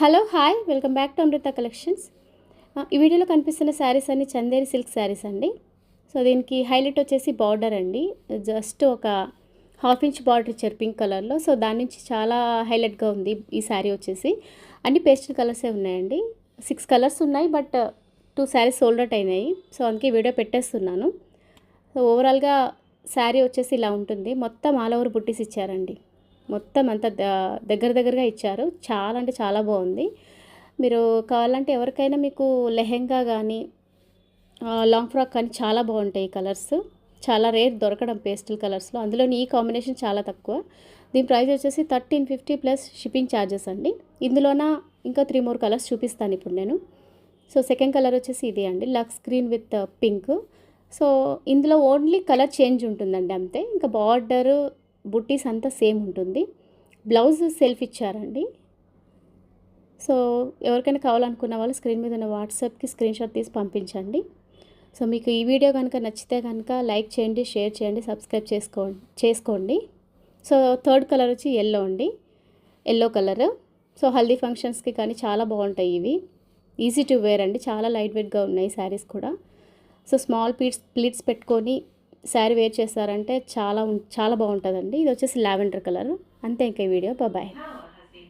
Hello hi welcome back to Amrutha collections. ఈ వీడియోలో కనిపిస్తున్న శారీస్ అన్ని చందేరి సిల్క్ శారీస్ అండి. సో దీనికి హైలైట్ వచ్చేసి బార్డర్ అండి. జస్ట్ ఒక హాఫ్ ఇంచ్ బార్డర్ ఇచ్చారు పింక్ కలర్లో. సో దాని నుంచి చాలా హైలైట్గా ఉంది ఈ శారీ వచ్చేసి. అన్ని పేస్టల్ కలర్సే ఉన్నాయండి. 6 కలర్స్ ఉన్నాయి, బట్ 2 శారీస్ సోల్డ్ అవుట్ అయినాయి. సో అందుకే వీడియో పెట్టేస్తున్నాను. సో ఓవరాల్గా శారీ వచ్చేసి ఇలా ఉంటుంది. మొత్తం ఆల్ ఓవర్ బుట్టీస్ ఇచ్చారండి. మొత్తం అంతా దగ్గరగా ఇచ్చారు. చాలా అంటే చాలా బాగుంది. మీరు కావాలంటే ఎవరికైనా మీకు లెహెంగా కానీ లాంగ్ ఫ్రాక్ కానీ చాలా బాగుంటాయి ఈ కలర్స్. చాలా రేర్ దొరకడం పేస్టల్ కలర్స్లో, అందులోని ఈ కాంబినేషన్ చాలా తక్కువ. దీని ప్రైస్ వచ్చేసి 1350 ప్లస్ షిప్పింగ్ ఛార్జెస్ అండి. ఇందులోన ఇంకా 3 మోర్ కలర్స్ చూపిస్తాను ఇప్పుడు నేను. సో సెకండ్ కలర్ వచ్చేసి ఇదే అండి, lux green with pink. So ఇందులో ఓన్లీ కలర్ చేంజ్ ఉంటుందండి అంతే. ఇంకా బార్డరు బుట్టీస్ అంతా సేమ్ ఉంటుంది. బ్లౌజ్ సెల్ఫ్ ఇచ్చారండి. సో ఎవరికైనా కావాలనుకున్న వాళ్ళు స్క్రీన్ మీద ఉన్న వాట్సాప్కి స్క్రీన్ షాట్ తీసి పంపించండి. సో మీకు ఈ వీడియో కనుక నచ్చితే కనుక లైక్ చేయండి, షేర్ చేయండి, సబ్స్క్రైబ్ చేసుకోండి. సో థర్డ్ కలర్ వచ్చి ఎల్లో అండి, ఎల్లో కలర్. సో హల్దీ ఫంక్షన్స్కి కానీ చాలా బాగుంటాయి ఇవి. ఈజీ టు వేర్ అండి, చాలా లైట్ వెయిట్గా ఉన్నాయి శారీస్ కూడా. సో స్మాల్ ప్లీట్స్ పెట్టుకొని శారీ వేర్ చేస్తారంటే చాలా బాగుంటుందండి. ఇది వచ్చేసి లావెండర్ కలర్. అంతే ఇంకా ఈ వీడియో. బాయ్.